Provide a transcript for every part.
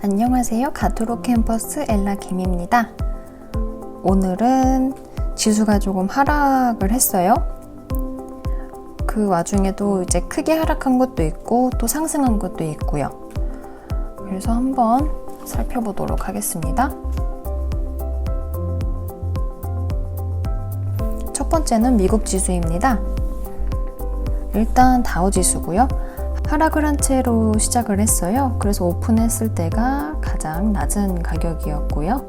안녕하세요. 가토로 캠퍼스 엘라 김입니다. 오늘은 지수가 조금 하락을 했어요. 그 와중에도 이제 크게 하락한 것도 있고 또 상승한 것도 있고요. 그래서 한번 살펴보도록 하겠습니다. 첫 번째는 미국 지수입니다. 일단 다우 지수고요. 하락을 한 채로 시작을 했어요. 그래서 오픈했을 때가 가장 낮은 가격이었고요.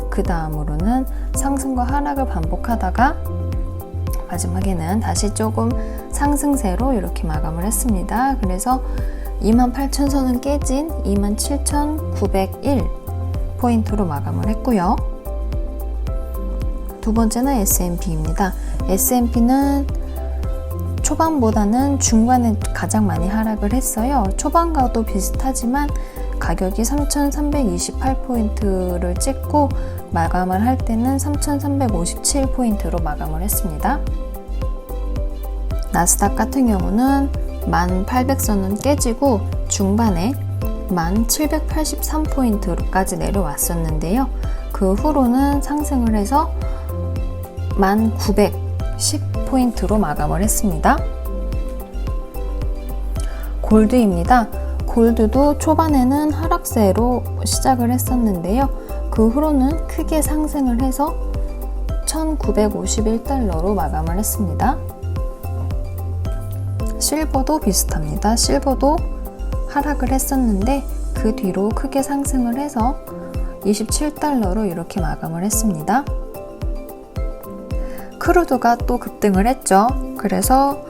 그 다음으로는 상승과 하락을 반복하다가 마지막에는 다시 조금 상승세로 이렇게 마감을 했습니다. 그래서 28,000선은 깨진 27,901 포인트로 마감을 했고요. 두 번째는 S&P입니다. S&P는 초반보다는 중반에 가장 많이 하락을 했어요. 초반과도 비슷하지만 가격이 3,328포인트를 찍고 마감을 할 때는 3,357포인트로 마감을 했습니다. 나스닥 같은 경우는 1800선은 깨지고 중반에 1783포인트까지 내려왔었는데요. 그 후로는 상승을 해서 1910포인트로 마감을 했습니다. 골드입니다. 골드도 초반에는 하락세로 시작을 했었는데요. 그 후로는 크게 상승을 해서 1951달러로 마감을 했습니다. 실버도 비슷합니다. 실버도 하락을 했었는데 그 뒤로 크게 상승을 해서 27달러로 이렇게 마감을 했습니다. 크루드가 또 급등을 했죠. 그래서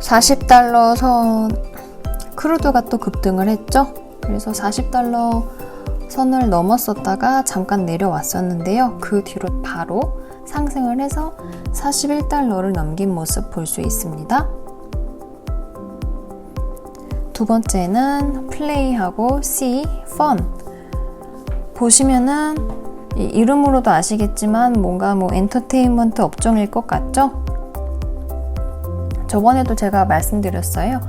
40달러 선, 크루드가 또 급등을 했죠. 그래서 40달러 선을 넘었었다가 잠깐 내려왔었는데요. 그 뒤로 바로 상승을 해서 41달러를 넘긴 모습 볼 수 있습니다. 두 번째는 플레이하고 C, 펀. 보시면은 이 이름으로도 아시겠지만 뭔가 엔터테인먼트 업종일 것 같죠? 저번에도 제가 말씀드렸어요.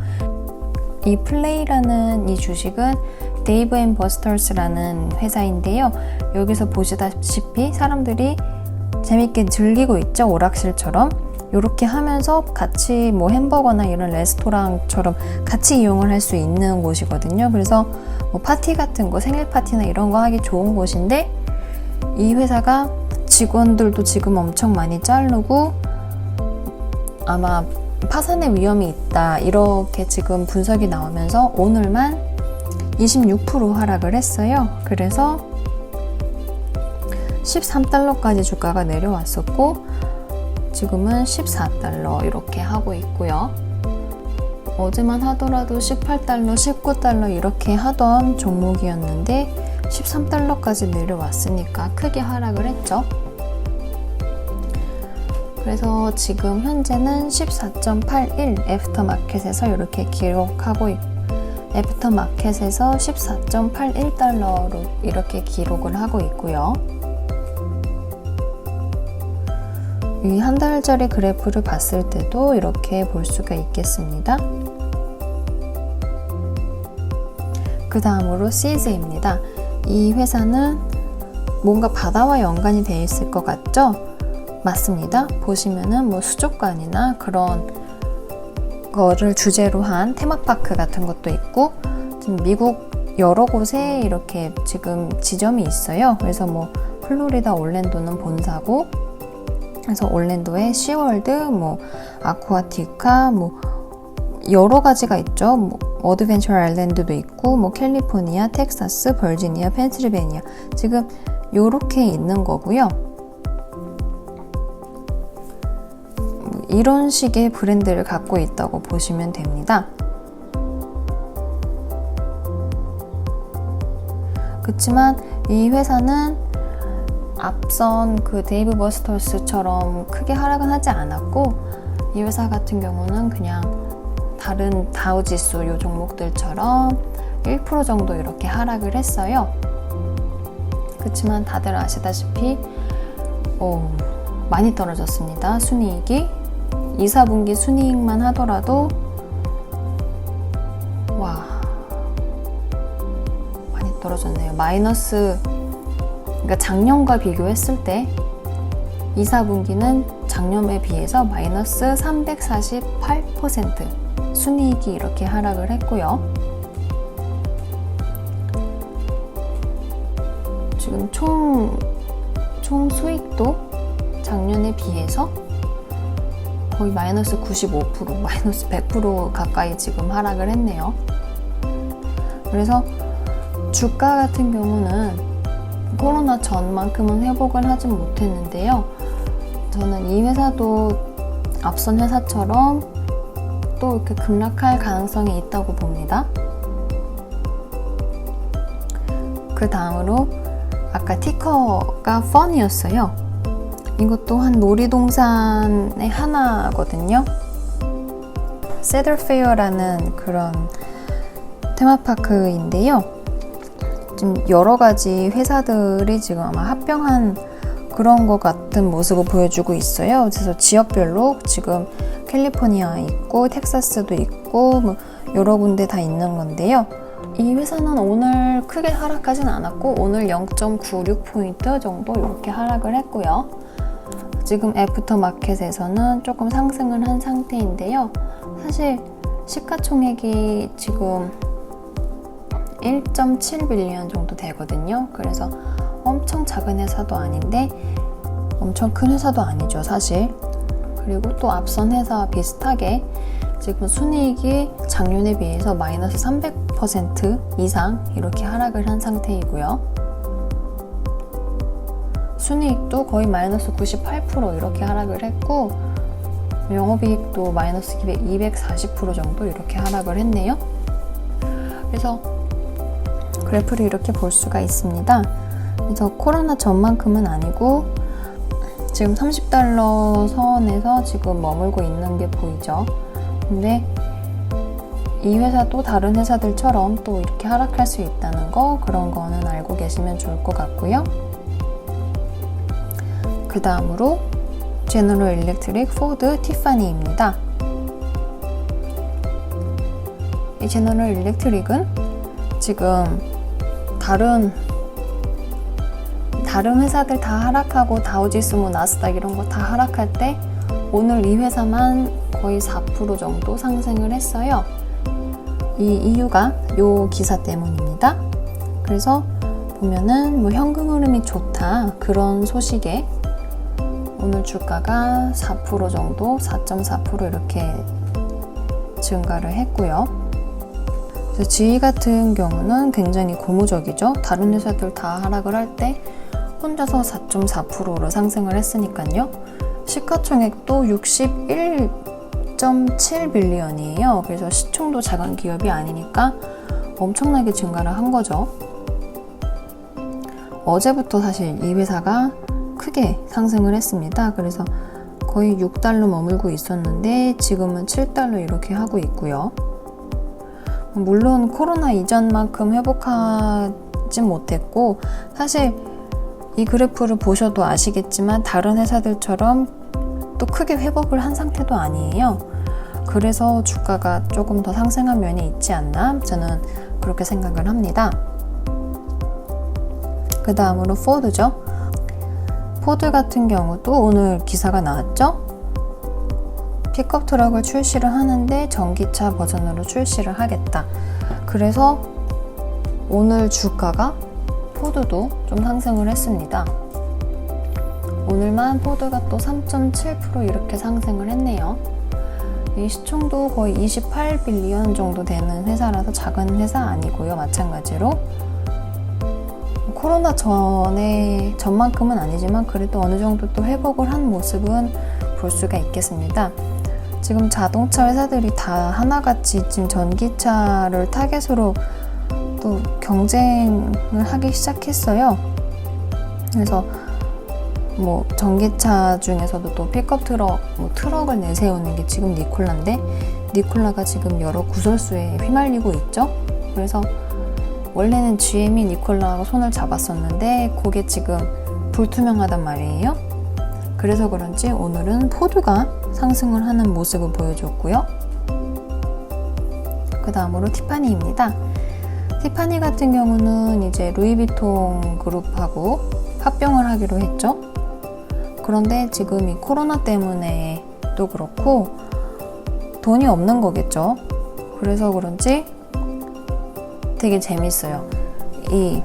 이 플레이라는 이 주식은 데이브 앤 버스터스라는 회사인데요. 여기서 보시다시피 사람들이 재밌게 즐기고 있죠. 오락실처럼. 이렇게 하면서 같이 햄버거나 이런 레스토랑처럼 같이 이용을 할 수 있는 곳이거든요. 그래서 파티 같은 거, 생일 파티나 이런 거 하기 좋은 곳인데 이 회사가 직원들도 지금 엄청 많이 자르고 아마 파산의 위험이 있다 이렇게 지금 분석이 나오면서 오늘만 26% 하락을 했어요. 그래서 13달러까지 주가가 내려왔었고 지금은 14달러 이렇게 하고 있고요. 어제만 하더라도 18달러, 19달러 이렇게 하던 종목이었는데 13달러까지 내려왔으니까 크게 하락을 했죠. 그래서 지금 현재는 14.81 애프터마켓에서 이렇게 기록하고 있고 애프터마켓에서 14.81달러로 이렇게 기록을 하고 있고요. 이 한 달짜리 그래프를 봤을 때도 이렇게 볼 수가 있겠습니다. 그 다음으로 시즈입니다. 이 회사는 뭔가 바다와 연관이 되어 있을 것 같죠? 맞습니다. 보시면은 수족관이나 그런 거를 주제로 한 테마파크 같은 것도 있고 지금 미국 여러 곳에 이렇게 지금 지점이 있어요. 그래서 플로리다 올랜도는 본사고 그래서 올랜도에 시월드, 아쿠아티카, 여러 가지가 있죠. 어드벤처 아일랜드도 있고, 캘리포니아, 텍사스, 버지니아, 펜실베니아. 지금 요렇게 있는 거고요. 이런 식의 브랜드를 갖고 있다고 보시면 됩니다. 그렇지만 이 회사는 앞선 그 데이브 버스터스처럼 크게 하락은 하지 않았고 이 회사 같은 경우는 그냥 다른 다우지수 요 종목들처럼 1% 정도 이렇게 하락을 했어요. 그렇지만 다들 아시다시피 많이 떨어졌습니다. 순이익이 2, 4분기 순이익만 하더라도 벌어졌네요. 마이너스, 그러니까 작년과 비교했을 때 2, 4분기는 작년에 비해서 마이너스 348% 순이익이 이렇게 하락을 했고요. 지금 총 수익도 작년에 비해서 거의 마이너스 95%, 마이너스 100% 가까이 지금 하락을 했네요. 그래서 주가 같은 경우는 코로나 전만큼은 회복을 하진 못했는데요. 저는 이 회사도 앞선 회사처럼 또 이렇게 급락할 가능성이 있다고 봅니다. 그 다음으로 아까 티커가 펀이었어요. 이것도 한 놀이동산의 하나거든요. 세더페어라는 그런 테마파크인데요. 지금 여러 가지 회사들이 지금 아마 합병한 그런 것 같은 모습을 보여주고 있어요. 그래서 지역별로 지금 캘리포니아 있고 텍사스도 있고 뭐 여러 군데 다 있는 건데요. 이 회사는 오늘 크게 하락하진 않았고 오늘 0.96포인트 정도 이렇게 하락을 했고요. 지금 애프터마켓에서는 조금 상승을 한 상태인데요. 사실 시가총액이 지금 1.7빌리언 정도 되거든요. 그래서 엄청 작은 회사도 아닌데 엄청 큰 회사도 아니죠, 사실. 그리고 또 앞선 회사와 비슷하게 지금 순이익이 작년에 비해서 마이너스 300% 이상 이렇게 하락을 한 상태이고요. 순이익도 거의 마이너스 98% 이렇게 하락을 했고 영업이익도 마이너스 240% 정도 이렇게 하락을 했네요. 그래서 그래프를 이렇게 볼 수가 있습니다. 그래서 코로나 전만큼은 아니고 지금 $30 선에서 지금 머물고 있는 게 보이죠. 근데 이 회사도 다른 회사들처럼 또 이렇게 하락할 수 있다는 거, 그런 거는 알고 계시면 좋을 것 같고요. 그 다음으로 제너럴 일렉트릭, 포드, 티파니입니다. 이 제너럴 일렉트릭은 지금 다른 회사들 다 하락하고 다우지수, 나스닥 이런 거 다 하락할 때 오늘 이 회사만 거의 4% 정도 상승을 했어요. 이 이유가 요 기사 때문입니다. 그래서 보면은 현금 흐름이 좋다 그런 소식에 오늘 주가가 4% 정도, 4.4% 이렇게 증가를 했고요. 그래서 GE 같은 경우는 굉장히 고무적이죠. 다른 회사들 다 하락을 할 때 혼자서 4.4%로 상승을 했으니까요. 시가총액도 61.7빌리언이에요. 그래서 시총도 작은 기업이 아니니까 엄청나게 증가를 한 거죠. 어제부터 사실 이 회사가 크게 상승을 했습니다. 그래서 거의 $6 머물고 있었는데 지금은 $7 이렇게 하고 있고요. 물론 코로나 이전만큼 회복하진 못했고 사실 이 그래프를 보셔도 아시겠지만 다른 회사들처럼 또 크게 회복을 한 상태도 아니에요. 그래서 주가가 조금 더 상승한 면이 있지 않나 저는 그렇게 생각을 합니다. 그 다음으로 포드죠. 포드 같은 경우도 오늘 기사가 나왔죠. 픽업 트럭을 출시를 하는데 전기차 버전으로 출시를 하겠다. 그래서 오늘 주가가 포드도 좀 상승을 했습니다. 오늘만 포드가 또 3.7% 이렇게 상승을 했네요. 이 시총도 거의 28빌리언 정도 되는 회사라서 작은 회사 아니고요. 마찬가지로 코로나 전만큼은 아니지만 그래도 어느 정도 또 회복을 한 모습은 볼 수가 있겠습니다. 지금 자동차 회사들이 다 하나같이 지금 전기차를 타겟으로 또 경쟁을 하기 시작했어요. 그래서 전기차 중에서도 또 픽업 트럭, 트럭을 내세우는 게 지금 니콜라인데 니콜라가 지금 여러 구설수에 휘말리고 있죠. 그래서 원래는 GM이 니콜라하고 손을 잡았었는데 그게 지금 불투명하단 말이에요. 그래서 그런지 오늘은 포드가 상승을 하는 모습을 보여줬고요. 그 다음으로 티파니입니다. 티파니 같은 경우는 이제 루이비통 그룹하고 합병을 하기로 했죠. 그런데 지금 이 코로나 때문에 또 그렇고 돈이 없는 거겠죠. 그래서 그런지 되게 재밌어요. 이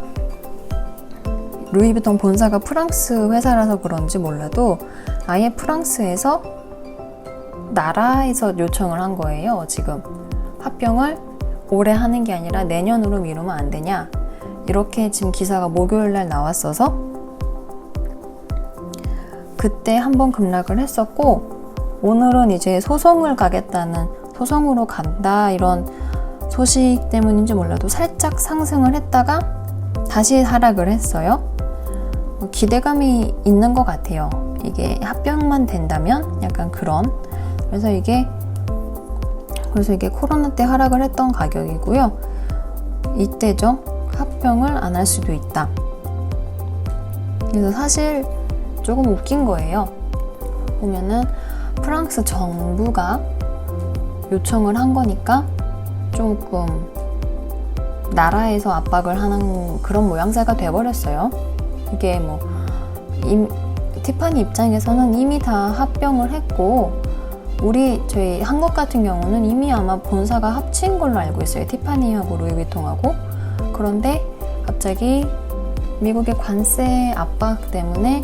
루이비통 본사가 프랑스 회사라서 그런지 몰라도 아예 프랑스에서 나라에서 요청을 한 거예요. 지금 합병을 올해 하는 게 아니라 내년으로 미루면 안 되냐, 이렇게 지금 기사가 목요일날 나왔어서 그때 한번 급락을 했었고, 오늘은 이제 소송을 가겠다는, 소송으로 간다 이런 소식 때문인지 몰라도 살짝 상승을 했다가 다시 하락을 했어요. 기대감이 있는 것 같아요. 이게 합병만 된다면 약간 그런. 그래서 이게 코로나 때 하락을 했던 가격이고요. 이때죠. 합병을 안 할 수도 있다. 그래서 사실 조금 웃긴 거예요. 보면은 프랑스 정부가 요청을 한 거니까 조금 나라에서 압박을 하는 그런 모양새가 돼버렸어요. 이게 뭐 티파니 입장에서는 이미 다 합병을 했고, 저희 한국 같은 경우는 이미 아마 본사가 합친 걸로 알고 있어요. 티파니하고 루이비통하고. 그런데 갑자기 미국의 관세 압박 때문에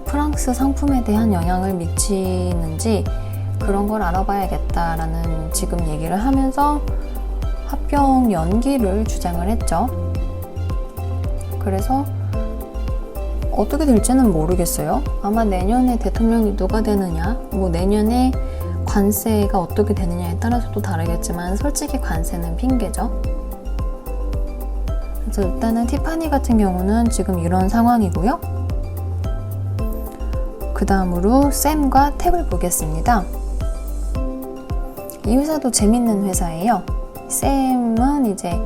프랑스 상품에 대한 영향을 미치는지 그런 걸 알아봐야겠다라는 지금 얘기를 하면서 합병 연기를 주장을 했죠. 그래서 어떻게 될지는 모르겠어요. 아마 내년에 대통령이 누가 되느냐, 뭐 내년에 관세가 어떻게 되느냐에 따라서 또 다르겠지만 솔직히 관세는 핑계죠. 그래서 일단은 티파니 같은 경우는 지금 이런 상황이고요. 그 다음으로 샘과 탭을 보겠습니다. 이 회사도 재밌는 회사예요. 샘은 이제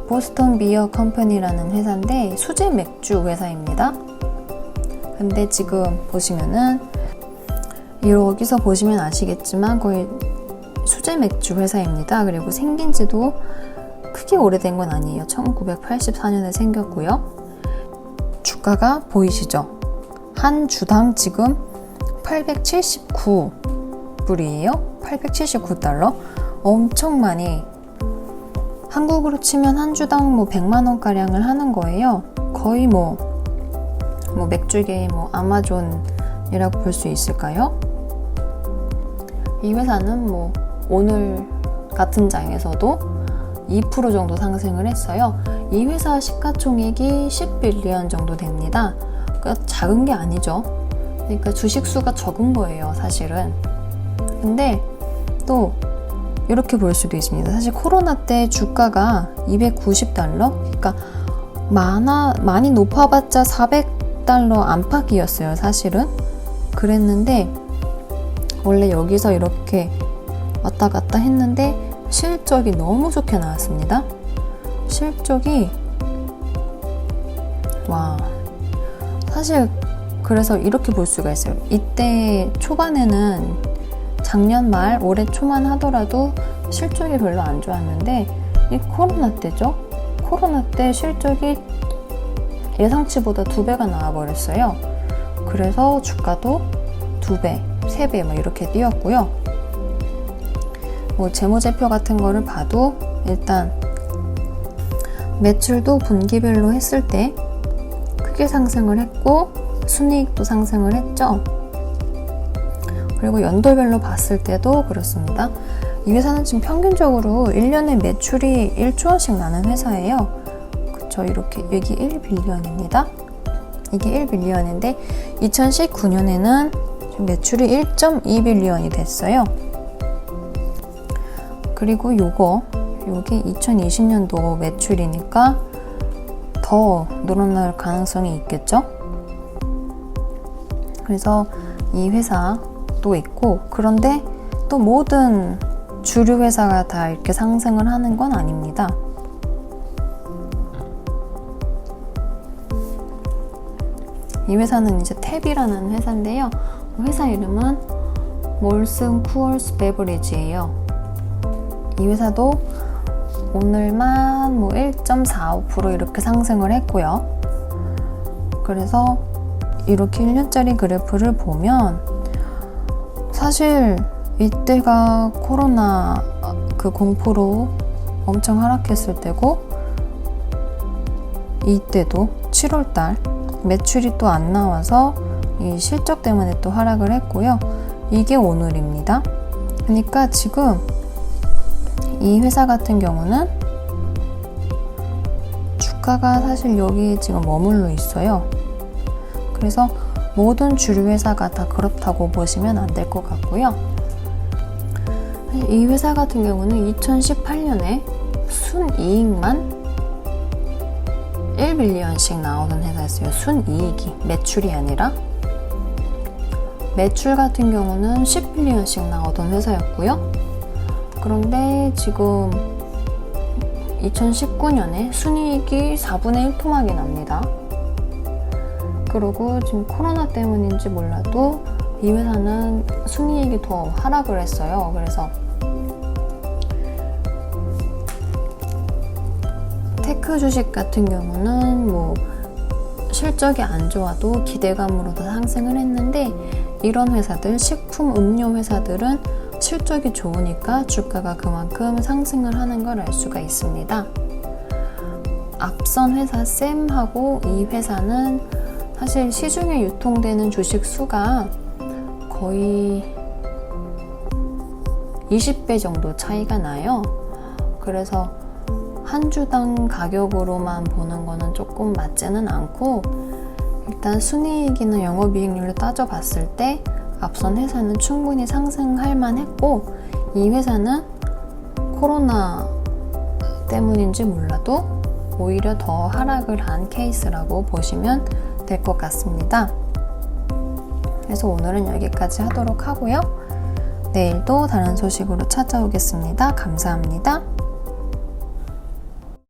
보스턴 비어 컴퍼니라는 회사인데 수제 맥주 회사입니다. 근데 지금 보시면은 여기서 보시면 아시겠지만 거의 수제 맥주 회사입니다. 그리고 생긴 지도 크게 오래된 건 아니에요. 1984년에 생겼고요. 주가가 보이시죠? 한 주당 지금 879불이에요. 879달러. 엄청 많이, 한국으로 치면 한 주당 뭐 100만 원가량을 하는 거예요. 거의 뭐 맥주계의 아마존이라고 볼 수 있을까요? 이 회사는 오늘 같은 장에서도 2% 정도 상승을 했어요. 이 회사 시가총액이 10빌리언 정도 됩니다. 그러니까 작은 게 아니죠. 그러니까 주식수가 적은 거예요, 사실은. 근데 또 이렇게 볼 수도 있습니다. 사실 코로나 때 주가가 290달러? 그러니까 많이 높아봤자 400달러 안팎이었어요, 사실은. 그랬는데 원래 여기서 이렇게 왔다 갔다 했는데 실적이 너무 좋게 나왔습니다. 실적이 사실 그래서 이렇게 볼 수가 있어요. 이때 초반에는 작년 말 올해 초만 하더라도 실적이 별로 안 좋았는데 이 코로나 때죠. 코로나 때 실적이 예상치보다 2배가 나와버렸어요. 그래서 주가도 2배, 3배 이렇게 뛰었고요. 재무제표 같은 거를 봐도 일단 매출도 분기별로 했을 때 크게 상승을 했고 순이익도 상승을 했죠. 그리고 연도별로 봤을 때도 그렇습니다. 이 회사는 지금 평균적으로 1년에 매출이 1조 원씩 나는 회사예요. 그쵸? 이렇게 여기 1빌리언입니다. 이게 1빌리언인데 2019년에는 매출이 1.2빌리언이 됐어요. 그리고 요게 2020년도 매출이니까 더 늘어날 가능성이 있겠죠? 그래서 이 회사도 있고, 그런데 또 모든 주류 회사가 다 이렇게 상승을 하는 건 아닙니다. 이 회사는 이제 탭이라는 회사인데요. 회사 이름은 몰슨 쿠얼스 베버리지예요. 이 회사도 오늘만 뭐 1.45% 이렇게 상승을 했고요. 그래서 이렇게 1년짜리 그래프를 보면 사실 이때가 코로나 그 공포로 엄청 하락했을 때고, 이때도 7월달 매출이 또 안 나와서 이 실적 때문에 또 하락을 했고요. 이게 오늘입니다. 그러니까 지금 이 회사 같은 경우는 주가가 사실 여기에 지금 머물러 있어요. 그래서 모든 주류 회사가 다 그렇다고 보시면 안 될 것 같고요. 이 회사 같은 경우는 2018년에 순이익만 1빌리언씩 나오던 회사였어요. 순이익이, 매출이 아니라. 매출 같은 경우는 10빌리언씩 나오던 회사였고요. 그런데 지금 2019년에 순이익이 4분의 1 토막이 납니다. 그리고 지금 코로나 때문인지 몰라도 이 회사는 순이익이 더 하락을 했어요. 그래서 테크 주식 같은 경우는 뭐 실적이 안 좋아도 기대감으로 더 상승을 했는데, 이런 회사들, 식품, 음료 회사들은 실적이 좋으니까 주가가 그만큼 상승을 하는 걸 알 수가 있습니다. 앞선 회사 쌤하고 이 회사는 사실 시중에 유통되는 주식 수가 거의 20배 정도 차이가 나요. 그래서 한 주당 가격으로만 보는 거는 조금 맞지는 않고, 일단 순이익이나 영업이익률로 따져봤을 때 앞선 회사는 충분히 상승할 만했고, 이 회사는 코로나 때문인지 몰라도 오히려 더 하락을 한 케이스라고 보시면 될 것 같습니다. 그래서 오늘은 여기까지 하도록 하고요. 내일도 다른 소식으로 찾아오겠습니다. 감사합니다.